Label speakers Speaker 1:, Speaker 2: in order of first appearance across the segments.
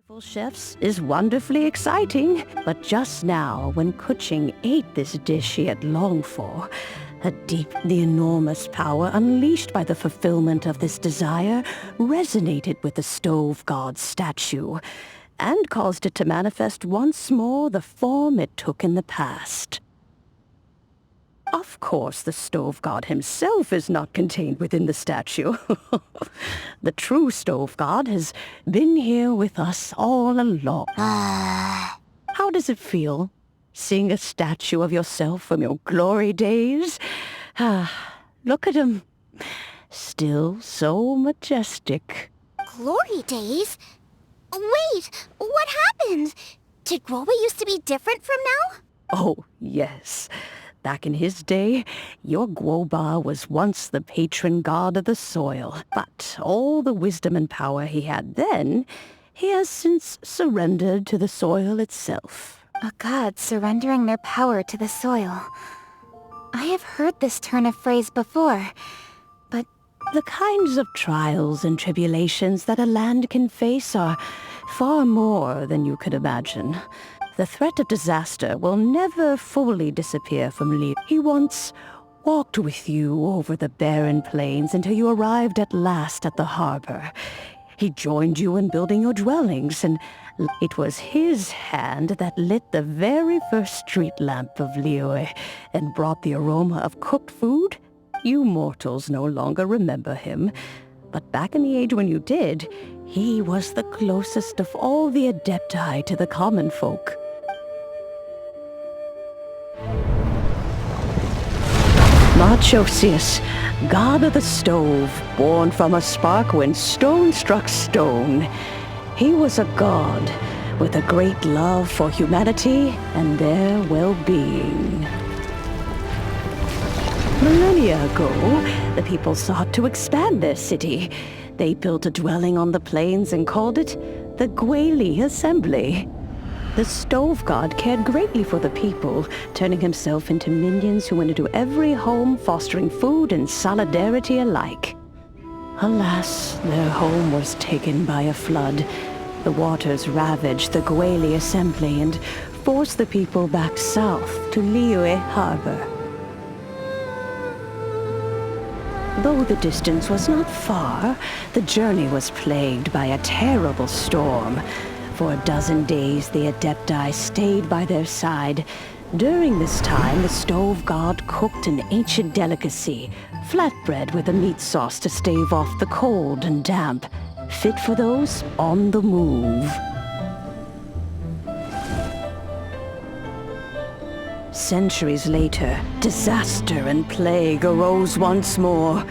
Speaker 1: Full chefs is wonderfully exciting, but just now, when Kuching ate this dish he had longed for, the enormous power unleashed by the fulfillment of this desire resonated with the stove god's statue, and caused it to manifest once more the form it took in the past. Of course, the stove god himself is not contained within the statue. The true stove god has been here with us all along. How does it feel, seeing a statue of yourself from your glory days? Look at him. Still so majestic.
Speaker 2: Glory days? Wait, what happened? Did Groba used to be different from now?
Speaker 1: Oh, yes. Back in his day, your Guoba was once the patron god of the soil, but all the wisdom and power he had then, he has since surrendered to the soil itself.
Speaker 3: A god surrendering their power to the soil. I have heard this turn of phrase before, but
Speaker 1: the kinds of trials and tribulations that a land can face are far more than you could imagine. The threat of disaster will never fully disappear from Li. He once walked with you over the barren plains until you arrived at last at the harbor. He joined you in building your dwellings, and it was his hand that lit the very first street lamp of Liyue and brought the aroma of cooked food. You mortals no longer remember him, but back in the age when you did, he was the closest of all the Adepti to the common folk. Moonchase, god of the stove, born from a spark when stone struck stone. He was a god with a great love for humanity and their well-being. Millennia ago, the people sought to expand their city. They built a dwelling on the plains and called it the Guili Assembly. The stove god cared greatly for the people, turning himself into minions who went into every home, fostering food and solidarity alike. Alas, their home was taken by a flood. The waters ravaged the Guili Assembly and forced the people back south to Liyue Harbor. Though the distance was not far, the journey was plagued by a terrible storm. For a dozen days, the Adepti stayed by their side. During this time, the stove god cooked an ancient delicacy, flatbread with a meat sauce to stave off the cold and damp, fit for those on the move. Centuries later, disaster and plague arose once more.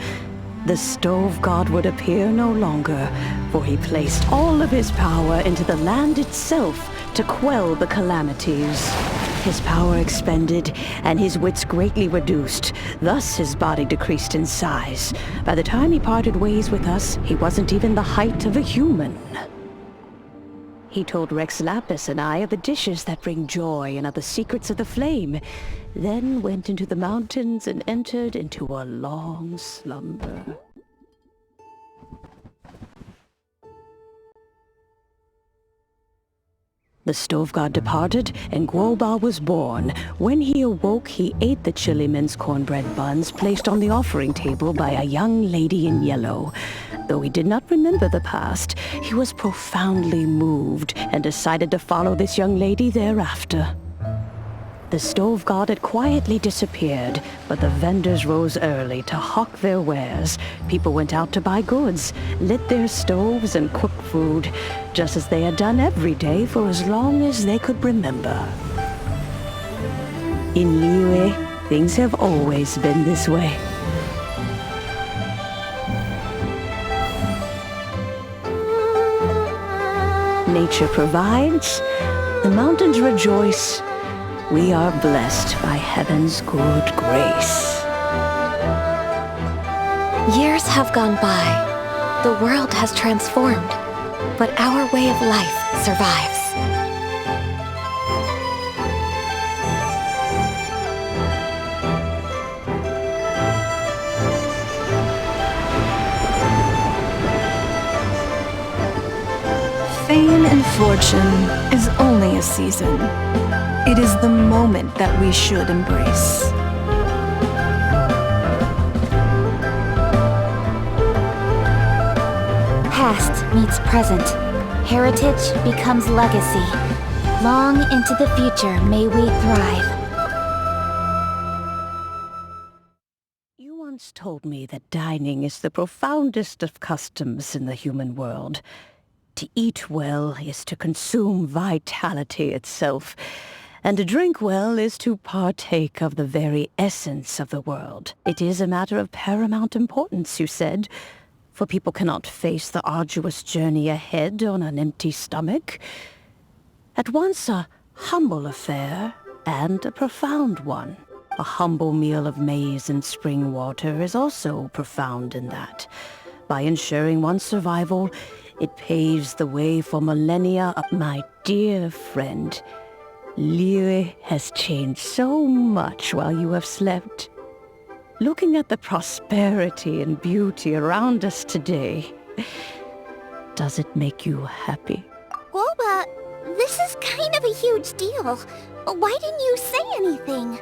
Speaker 1: The stove god would appear no longer, for he placed all of his power into the land itself to quell the calamities. His power expended, and his wits greatly reduced. Thus his body decreased in size. By the time he parted ways with us, he wasn't even the height of a human. He told Rex Lapis and I of the dishes that bring joy and of the secrets of the flame, then went into the mountains and entered into a long slumber. The stove god departed, and Guoba was born. When he awoke, he ate the chili mince cornbread buns placed on the offering table by a young lady in yellow. Though he did not remember the past, he was profoundly moved and decided to follow this young lady thereafter. The stove god had quietly disappeared, but the vendors rose early to hawk their wares. People went out to buy goods, lit their stoves, and cooked food, just as they had done every day for as long as they could remember. In Liyue, things have always been this way. Nature provides, the mountains rejoice. We are blessed by heaven's good grace.
Speaker 3: years have gone by. The world has transformed, but our way of life survives.
Speaker 4: Fame and fortune is only a season. It is the moment that we should embrace.
Speaker 3: Past meets present. Heritage becomes legacy. Long into the future may we thrive.
Speaker 1: You once told me that dining is the profoundest of customs in the human world. To eat well is to consume vitality itself, and to drink well is to partake of the very essence of the world. It is a matter of paramount importance, you said, for people cannot face the arduous journey ahead on an empty stomach. At once a humble affair and a profound one. A humble meal of maize and spring water is also profound in that. By ensuring one's survival, it paves the way for millennia. My dear friend, Liyue has changed so much while you have slept. Looking at the prosperity and beauty around us today, does it make you happy?
Speaker 2: Guoba, this is kind of a huge deal. Why didn't you say anything?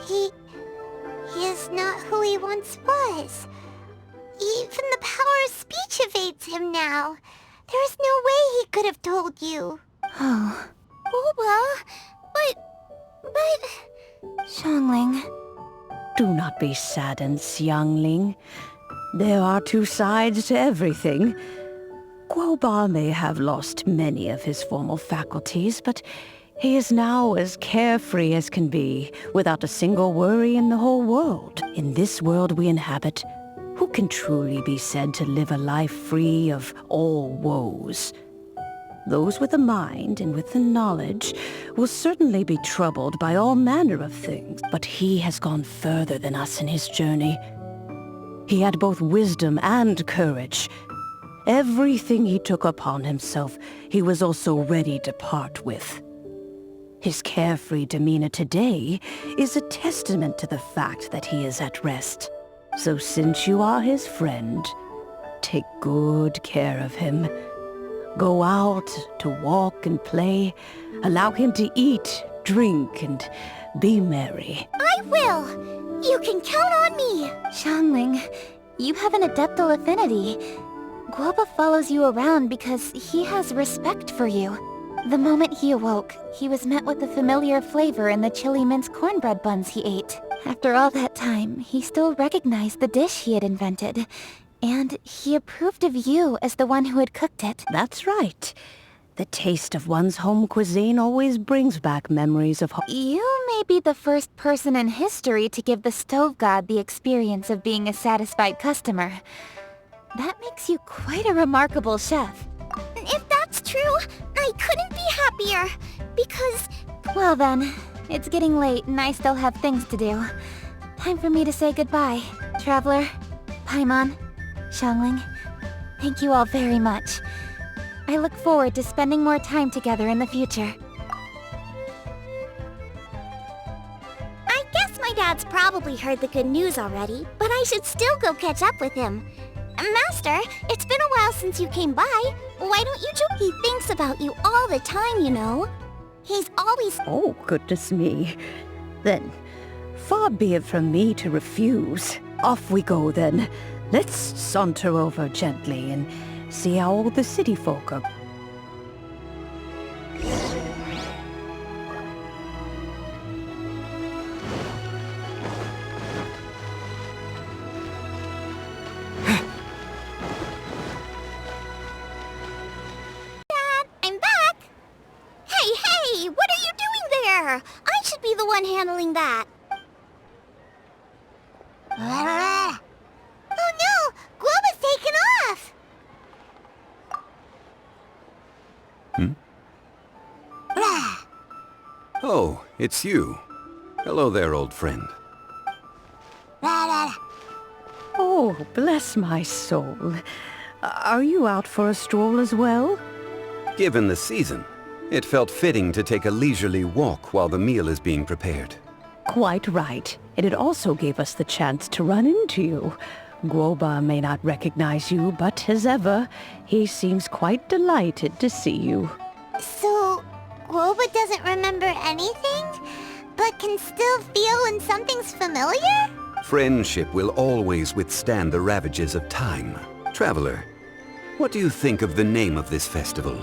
Speaker 2: He is not who he once was. Even the power of speech evades him now. There is no way he could have told you.
Speaker 3: Oh,
Speaker 2: Guoba, but...
Speaker 3: Xiangling.
Speaker 1: Do not be saddened, Xiangling. There are two sides to everything. Guoba may have lost many of his formal faculties, but he is now as carefree as can be, without a single worry in the whole world. In this world we inhabit, who can truly be said to live a life free of all woes? Those with the mind and with the knowledge will certainly be troubled by all manner of things, but he has gone further than us in his journey. He had both wisdom and courage. Everything he took upon himself, he was also ready to part with. His carefree demeanor today is a testament to the fact that he is at rest. So since you are his friend, take good care of him. Go out to walk and play. Allow him to eat, drink, and be merry.
Speaker 2: I will! You can count on me!
Speaker 3: Xiangling, you have an adeptal affinity. Guoba follows you around because he has respect for you. The moment he awoke, he was met with the familiar flavor in the chili mince cornbread buns he ate. After all that time, he still recognized the dish he had invented. And he approved of you as the one who had cooked it.
Speaker 1: That's right. The taste of one's home cuisine always brings back memories of home.
Speaker 3: You may be the first person in history to give the stove god the experience of being a satisfied customer. That makes you quite a remarkable chef.
Speaker 2: If that's true, I couldn't be happier. Because...
Speaker 3: Well then, it's getting late and I still have things to do. Time for me to say goodbye. Traveler, Paimon, Xiangling, thank you all very much. I look forward to spending more time together in the future.
Speaker 2: I guess my dad's probably heard the good news already, but I should still go catch up with him. Master, it's been a while since you came by. Why don't you join? He thinks about you all the time, you know. He's always...
Speaker 1: Oh, goodness me. Then, far be it from me to refuse. Off we go then. Let's saunter over gently and see how all the city folk are.
Speaker 2: Dad, I'm back! Hey, what are you doing there? I should be the one handling that. Oh no! Guoba's taken off!
Speaker 5: Oh, it's you. Hello there, old friend.
Speaker 1: Oh, bless my soul. Are you out for a stroll as well?
Speaker 5: Given the season, it felt fitting to take a leisurely walk while the meal is being prepared.
Speaker 1: Quite right. And it also gave us the chance to run into you. Guoba may not recognize you, but as ever, he seems quite delighted to see you.
Speaker 2: So, Guoba doesn't remember anything, but can still feel when something's familiar?
Speaker 5: Friendship will always withstand the ravages of time. Traveler, what do you think of the name of this festival?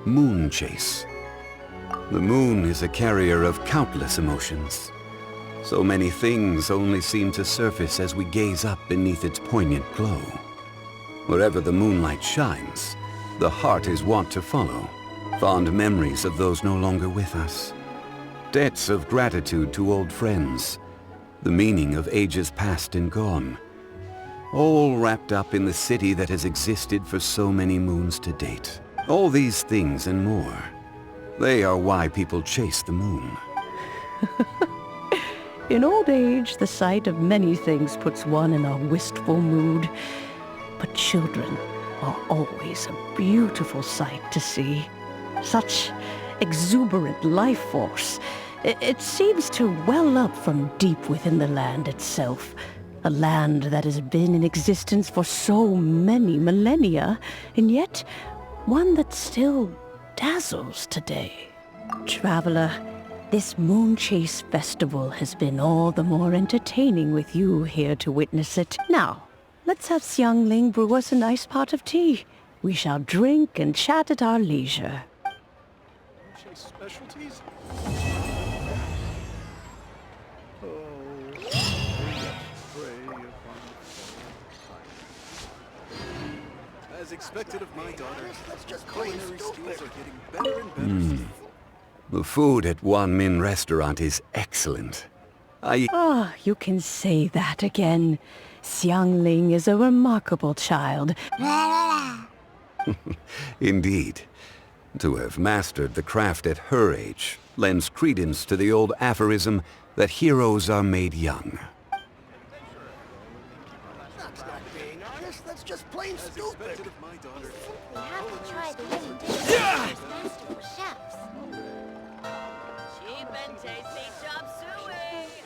Speaker 5: Moonchase. The moon is a carrier of countless emotions. So many things only seem to surface as we gaze up beneath its poignant glow. Wherever the moonlight shines, the heart is wont to follow. Fond memories of those no longer with us. Debts of gratitude to old friends. The meaning of ages past and gone. All wrapped up in the city that has existed for so many moons to date. All these things and more. They are why people chase the moon.
Speaker 1: In old age, the sight of many things puts one in a wistful mood. But children are always a beautiful sight to see. Such exuberant life force. It seems to well up from deep within the land itself. A land that has been in existence for so many millennia, and yet one that still dazzles today. Traveler, this Moonchase festival has been all the more entertaining with you here to witness it. Now, let's have Xiangling brew us a nice pot of tea. We shall drink and chat at our leisure.
Speaker 6: Specialties? As expected of my daughter, culinary skills are getting better and better.
Speaker 5: The food at Wan Min restaurant is excellent.
Speaker 1: You can say that again. Xiangling is a remarkable child.
Speaker 5: Indeed. To have mastered the craft at her age lends credence to the old aphorism that heroes are made young.
Speaker 6: That's not being honest, that's just plain stupid. Of my daughter.
Speaker 2: We have to try the new dishes with masterful chefs.
Speaker 7: Cheap and tasty chop suey!